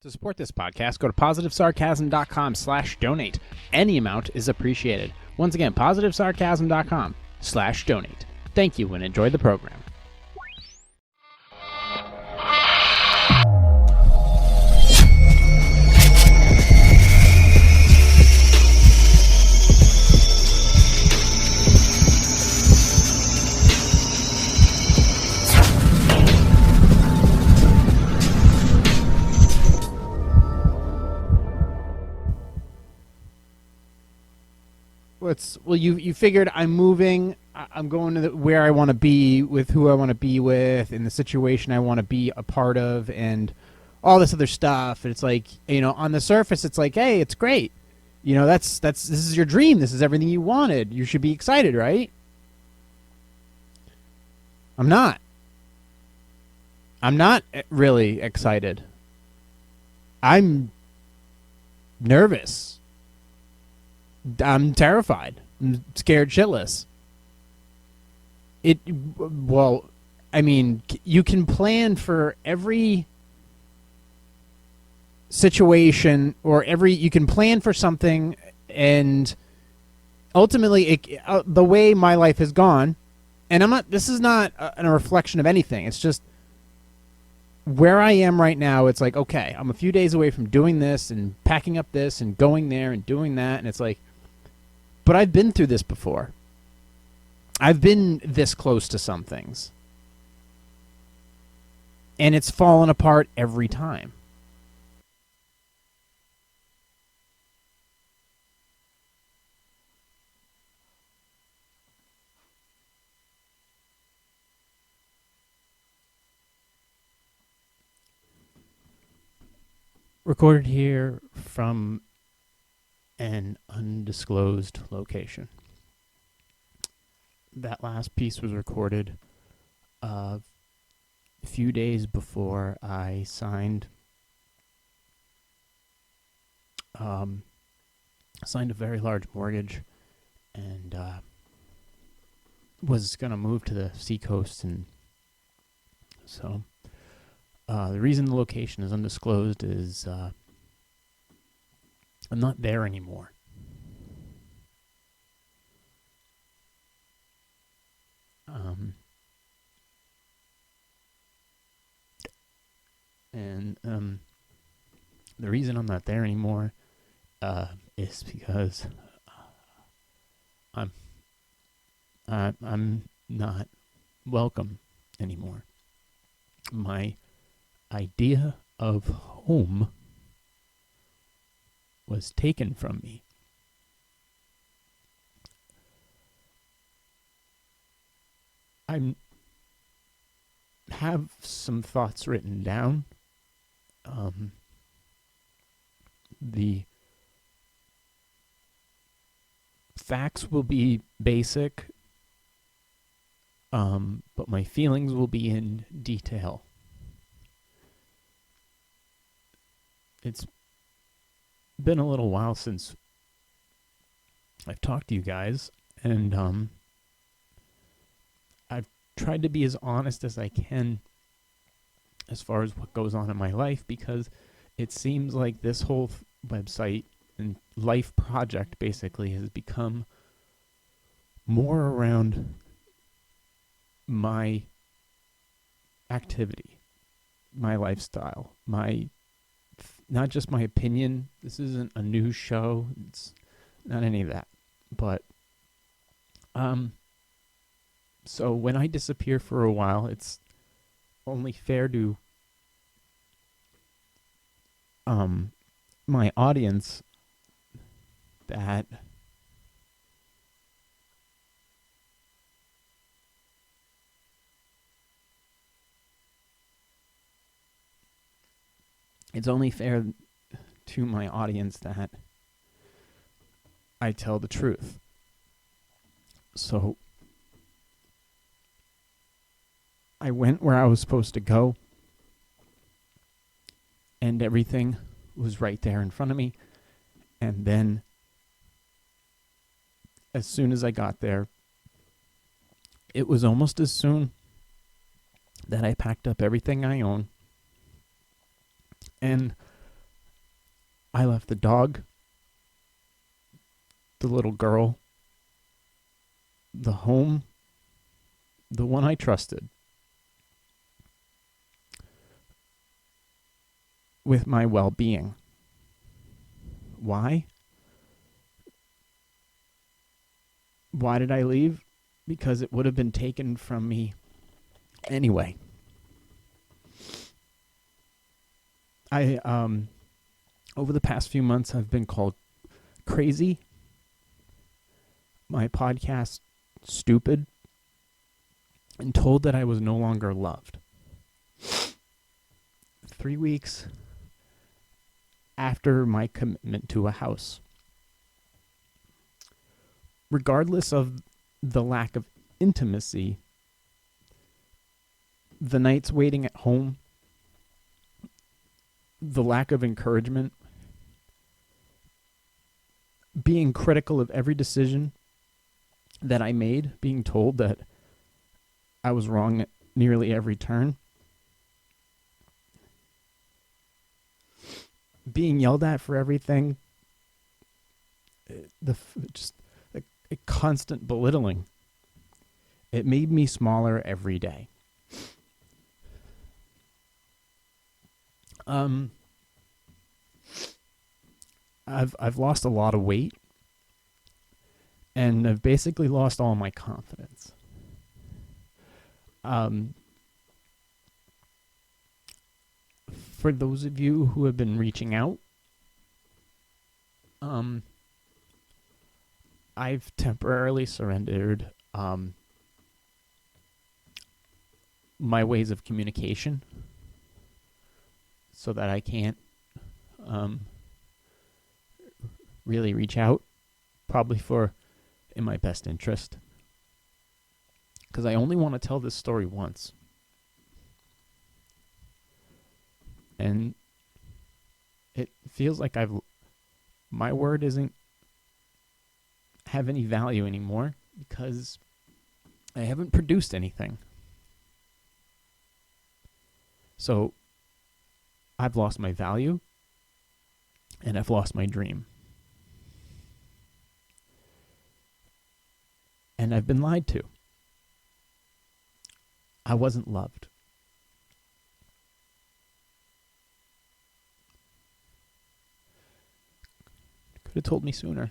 To support this podcast, go to positivesarcasm.com/donate. Any amount is appreciated. Once again, positivesarcasm.com/donate. Thank you and enjoy the program. You figured I'm moving. I'm going to where I want to be with who I want to be with in the situation I want to be a part of and all this other stuff. And it's like, on the surface, it's like, hey, it's great. This is your dream. This is everything you wanted. You should be excited, right? I'm not really excited. I'm nervous. I'm terrified. I'm scared shitless. You can plan for every situation you can plan for something, and ultimately the way my life has gone, and this is not a reflection of anything. It's just where I am right now. It's like, okay, I'm a few days away from doing this and packing up this and going there and doing that, and it's like, but I've been through this before. I've been this close to some things. And it's fallen apart every time. Recorded here from an undisclosed location. That last piece was recorded a few days before I signed a very large mortgage and was going to move to the seacoast, and so the reason the location is undisclosed is I'm not there anymore. The reason I'm not there anymore is because I'm not welcome anymore. My idea of home was taken from me. I have some thoughts written down. The facts will be basic, but my feelings will be in detail. It's been a little while since I've talked to you guys, and I've tried to be as honest as I can as far as what goes on in my life, because it seems like this whole website and life project basically has become more around my activity, my lifestyle, not just my opinion. This isn't a news show. It's not any of that. But so when I disappear for a while, it's only fair to my audience that I tell the truth. So I went where I was supposed to go, and everything was right there in front of me. And then as soon as I got there, it was almost as soon that I packed up everything I own and I left the dog, the little girl, the home, the one I trusted, with my well-being. Why? Why did I leave? Because it would have been taken from me anyway. Over the past few months, I've been called crazy, my podcast stupid, and told that I was no longer loved. 3 weeks after my commitment to a house. Regardless of the lack of intimacy, the nights waiting at home, the lack of encouragement, being critical of every decision that I made, being told that I was wrong at nearly every turn, being yelled at for everything, just a constant belittling. It made me smaller every day. I've lost a lot of weight, and I've basically lost all my confidence. For those of you who have been reaching out, I've temporarily surrendered my ways of communication so that I can't really reach out, probably in my best interest, because I only want to tell this story once. And it feels like my word isn't have any value anymore because I haven't produced anything. So I've lost my value and I've lost my dream. And I've been lied to. I wasn't loved. Could have told me sooner.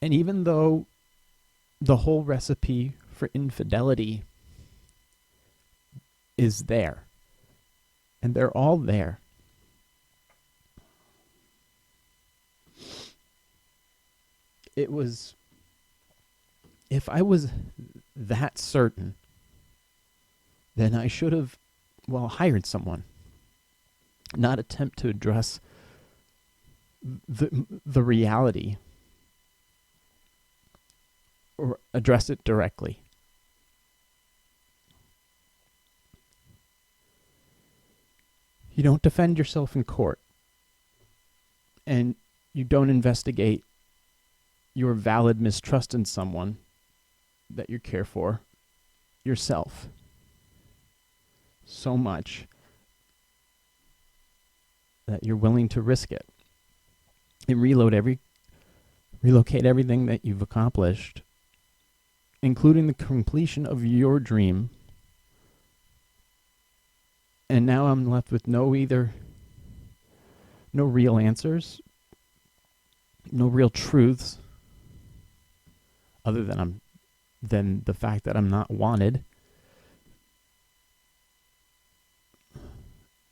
And even though the whole recipe for infidelity is there, and they're all there, if I was that certain, then I should have, hired someone, not attempt to address the reality or address it directly. You don't defend yourself in court, and you don't investigate your valid mistrust in someone that you care for yourself so much that you're willing to risk it and relocate everything that you've accomplished, including the completion of your dream. And now I'm left with no real answers, no real truths, other than the fact that I'm not wanted.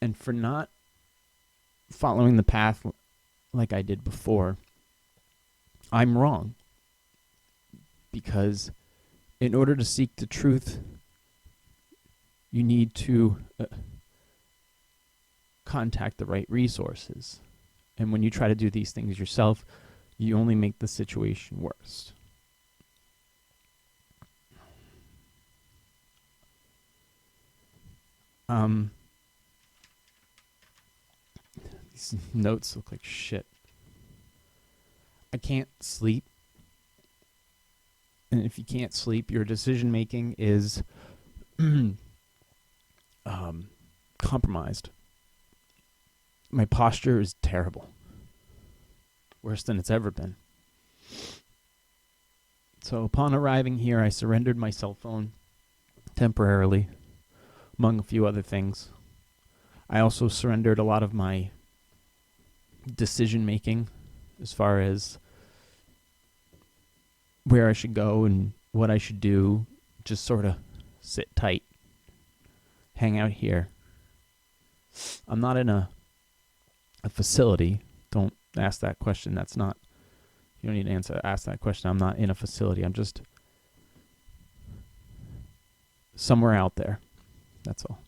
And for not following the path like I did before, I'm wrong. Because in order to seek the truth, you need to contact the right resources. And when you try to do these things yourself, you only make the situation worse. These notes look like shit. I can't sleep. And if you can't sleep, your decision making is compromised. My posture is terrible. Worse than it's ever been. So upon arriving here, I surrendered my cell phone temporarily, among a few other things. I also surrendered a lot of my decision making as far as where I should go and what I should do. Just sort of sit tight, hang out here. I'm not in a facility. Don't ask that question. That's not, you don't need to ask that question. I'm not in a facility. I'm just somewhere out there. That's all.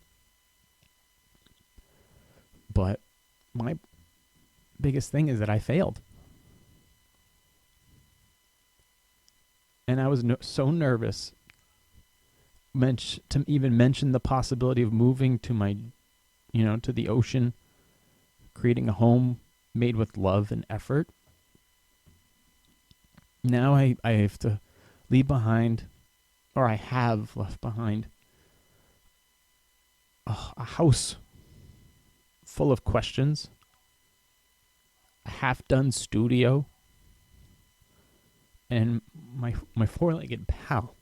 But my biggest thing is that I failed. And I was so nervous to even mention the possibility of moving to my, to the ocean, creating a home made with love and effort. Now I have to leave behind, or I have left behind, a house full of questions, a half-done studio, and my four-legged pal.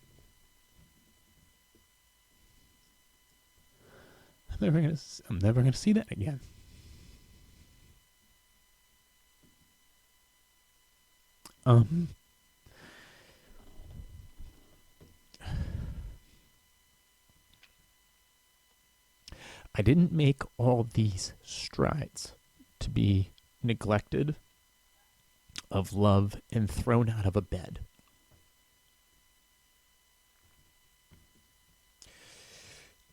I'm never gonna see that again. I didn't make all these strides to be neglected of love and thrown out of a bed.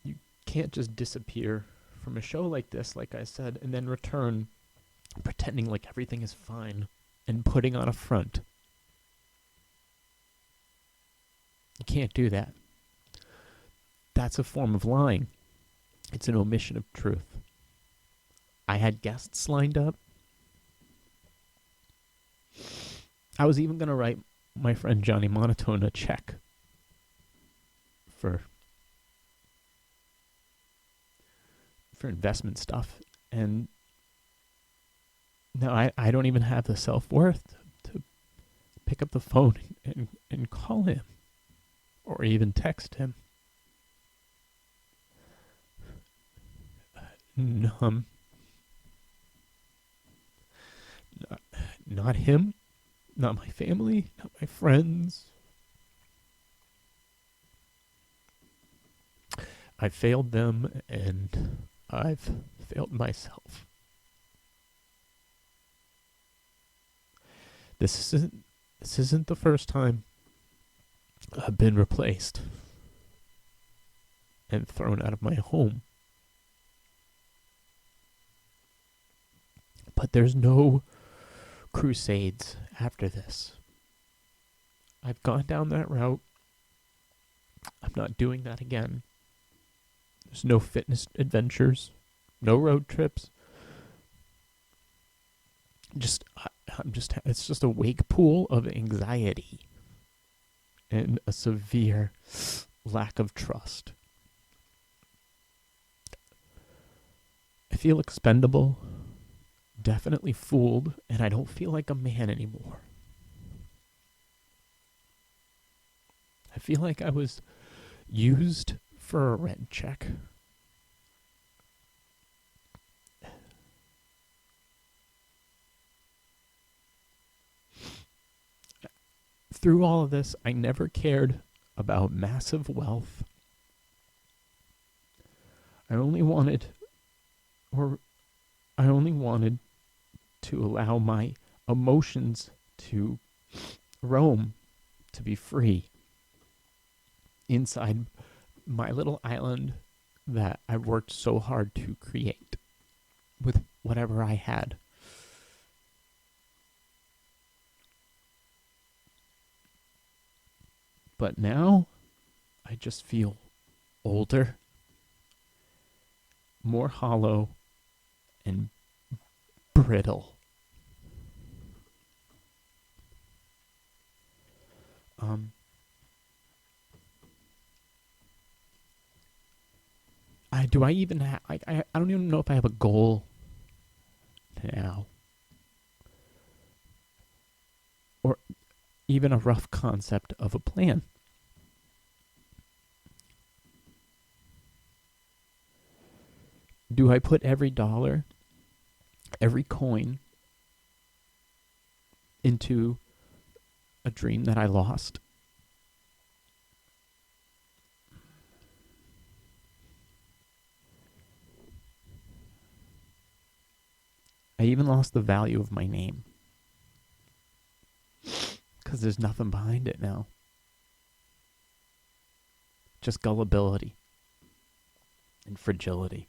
You can't just disappear from a show like this, like I said, and then return pretending like everything is fine and putting on a front. You can't do that. That's a form of lying. It's an omission of truth. I had guests lined up. I was even going to write my friend Johnny Monotone a check for investment stuff. And now I don't even have the self-worth to pick up the phone and call him or even text him. Not him, not my family, not my friends. I failed them and I've failed myself. This isn't the first time I've been replaced and thrown out of my home. But there's no crusades after this. I've gone down that route. I'm not doing that again. There's no fitness adventures, no road trips. It's just a wake pool of anxiety and a severe lack of trust. I feel expendable, definitely fooled, and I don't feel like a man anymore. I feel like I was used for a rent check. Through all of this, I never cared about massive wealth. I only wanted to allow my emotions to roam, to be free inside my little island that I worked so hard to create with whatever I had. But now, I just feel older, more hollow, and brittle. do I even have, I don't even know if I have a goal now, or even a rough concept of a plan. Do I put every dollar, every coin into a dream that I lost? I even lost the value of my name because there's nothing behind it now. Just gullibility and fragility.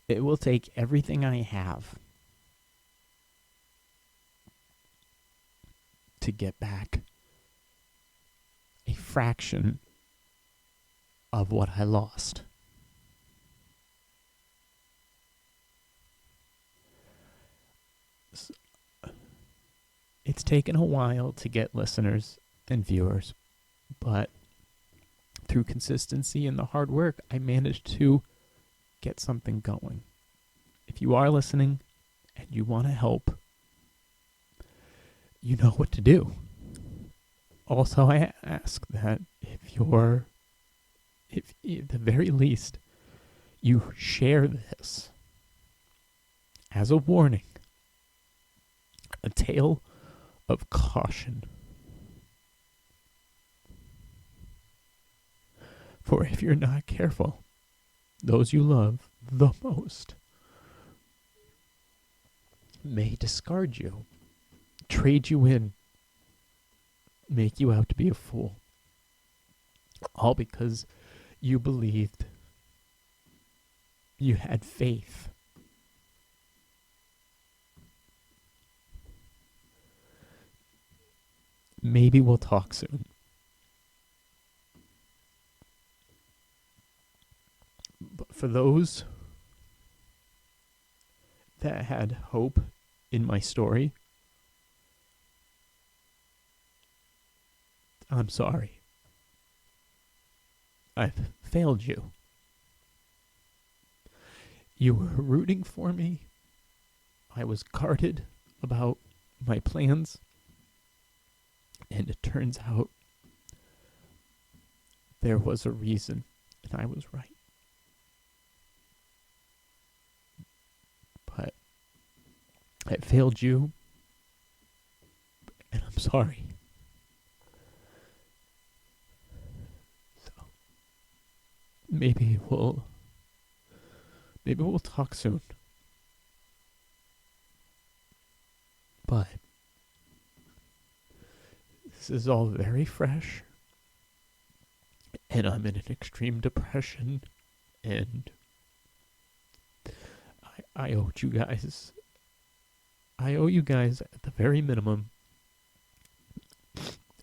It will take everything I have to get back a fraction of what I lost. It's taken a while to get listeners and viewers, but through consistency and the hard work, I managed to get something going. If you are listening and you want to help, you know what to do. Also, I ask that if at the very least, you share this as a warning, a tale of caution. For if you're not careful, those you love the most may discard you, trade you in, make you out to be a fool. All because you believed, you had faith. Maybe we'll talk soon. But for those that had hope in my story, I'm sorry. I've failed you. You were rooting for me. I was guarded about my plans. And it turns out there was a reason, and I was right. But I failed you, and I'm sorry. So maybe we'll talk soon. But this is all very fresh, and I'm in an extreme depression, and I owe you guys at the very minimum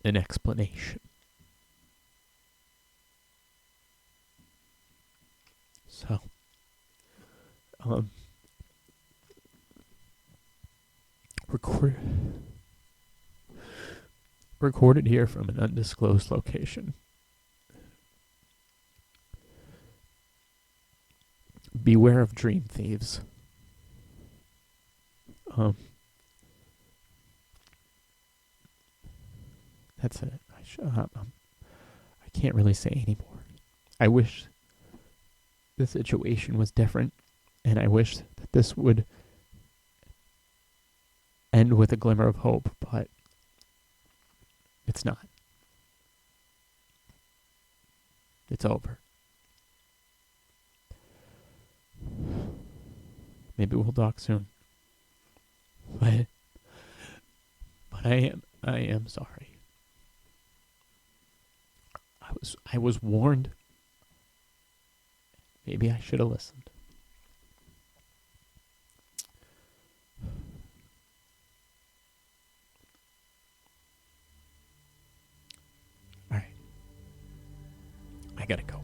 an explanation. So, recorded here from an undisclosed location. Beware of dream thieves. That's it. I can't really say anymore. I wish the situation was different, and I wish that this would end with a glimmer of hope, but it's not. It's over. Maybe we'll talk soon. But I am sorry. I was warned. Maybe I should have listened. All right. I gotta go.